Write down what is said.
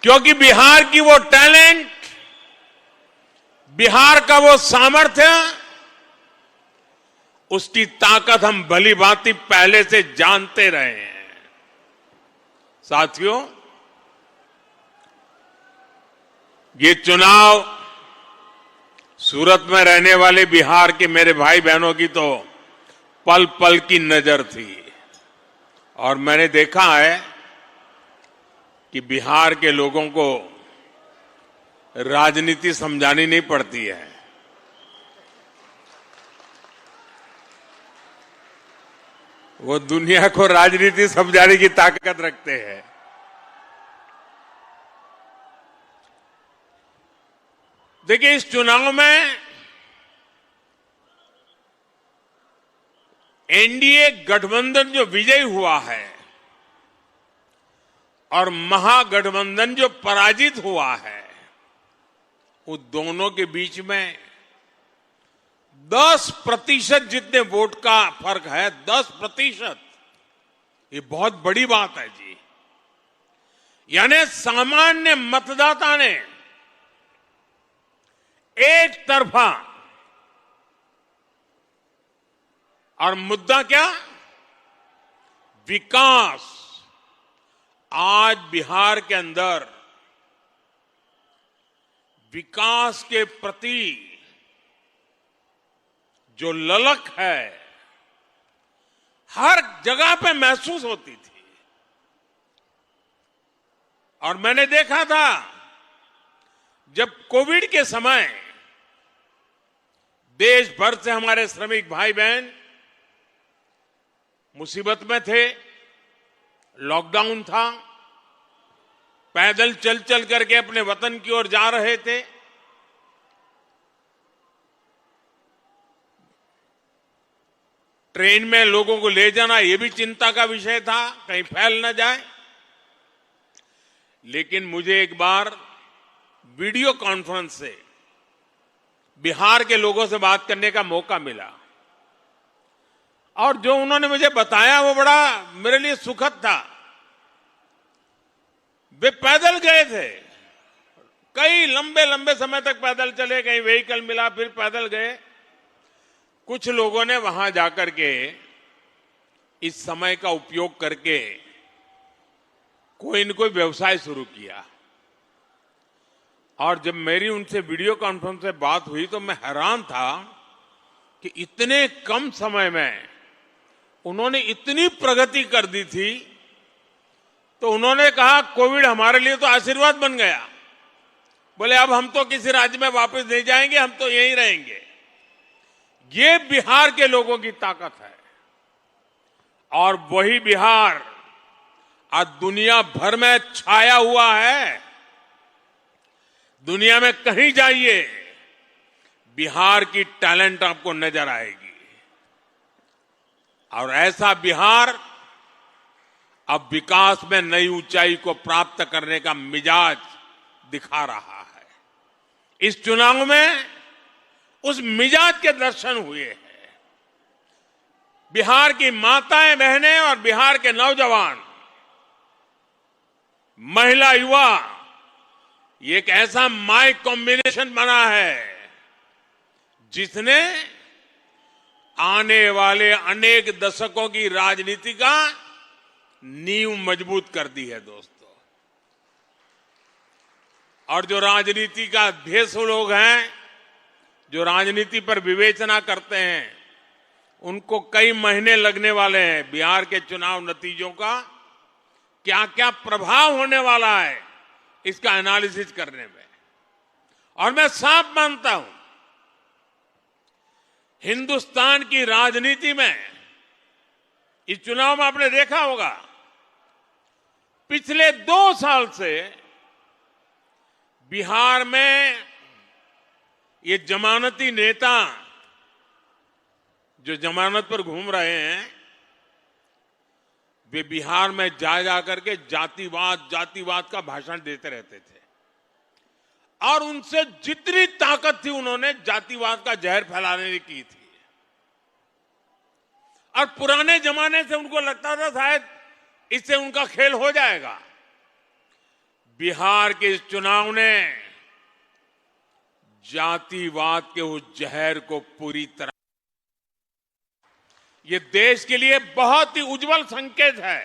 क्योंकि बिहार की वो टैलेंट, बिहार का वो सामर्थ्य, उसकी ताकत हम भली भांति पहले से जानते रहे हैं। साथियों, ये चुनाव सूरत में रहने वाले बिहार के मेरे भाई बहनों की तो पल पल की नजर थी और मैंने देखा है कि बिहार के लोगों को राजनीति समझानी नहीं पड़ती है। वो दुनिया को राजनीति समझाने की ताकत रखते हैं। देखिए, इस चुनाव में एनडीए गठबंधन जो विजयी हुआ है और महागठबंधन जो पराजित हुआ है, उन दोनों के बीच में 10% जितने वोट का फर्क है, 10%, ये बहुत बड़ी बात है जी। यानी सामान्य मतदाता ने एक तरफा, और मुद्दा क्या? विकास। आज बिहार के अंदर विकास के प्रति जो ललक है, हर जगह पे महसूस होती थी। और मैंने देखा था जब कोविड के समय देश भर से हमारे श्रमिक भाई बहन मुसीबत में थे, लॉकडाउन था, पैदल चल चल करके अपने वतन की ओर जा रहे थे। ट्रेन में लोगों को ले जाना यह भी चिंता का विषय था, कहीं फैल न जाए। लेकिन मुझे एक बार वीडियो कॉन्फ्रेंस से बिहार के लोगों से बात करने का मौका मिला और जो उन्होंने मुझे बताया वो बड़ा मेरे लिए सुखद था। वे पैदल गए थे, कई लंबे लंबे समय तक पैदल चले, कहीं व्हीकल मिला फिर पैदल गए। कुछ लोगों ने वहां जाकर के इस समय का उपयोग करके कोई न कोई व्यवसाय शुरू किया। और जब मेरी उनसे वीडियो कॉन्फ्रेंस से बात हुई तो मैं हैरान था कि इतने कम समय में उन्होंने इतनी प्रगति कर दी थी। तो उन्होंने कहा, कोविड हमारे लिए तो आशीर्वाद बन गया। बोले अब हम तो किसी राज्य में वापस नहीं जाएंगे, हम तो यहीं रहेंगे। ये बिहार के लोगों की ताकत है। और वही बिहार आज दुनिया भर में छाया हुआ है। दुनिया में कहीं जाइए, बिहार की टैलेंट आपको नजर आएगी। और ऐसा बिहार अब विकास में नई ऊंचाई को प्राप्त करने का मिजाज दिखा रहा है। इस चुनाव में उस मिजाज के दर्शन हुए हैं। बिहार की माताएं बहनें और बिहार के नौजवान, महिला युवा, ये एक ऐसा माई कॉम्बिनेशन बना है जिसने आने वाले अनेक दशकों की राजनीति का नींव मजबूत कर दी है दोस्तों। और जो राजनीति का अभ्यसु लोग हैं, जो राजनीति पर विवेचना करते हैं, उनको कई महीने लगने वाले हैं बिहार के चुनाव नतीजों का क्या क्या प्रभाव होने वाला है इसका एनालिसिस करने में। और मैं साफ मानता हूं, हिंदुस्तान की राजनीति में इस चुनाव में आपने देखा होगा, पिछले 2 साल से बिहार में ये जमानती नेता जो जमानत पर घूम रहे हैं, वे बिहार में जा करके जातिवाद का भाषण देते रहते थे। और उनसे जितनी ताकत थी उन्होंने जातिवाद का जहर फैलाने की थी। और पुराने जमाने से उनको लगता था शायद इससे उनका खेल हो जाएगा। बिहार के इस चुनाव ने जातिवाद के उस जहर को पूरी तरह, ये देश के लिए बहुत ही उज्जवल संकेत है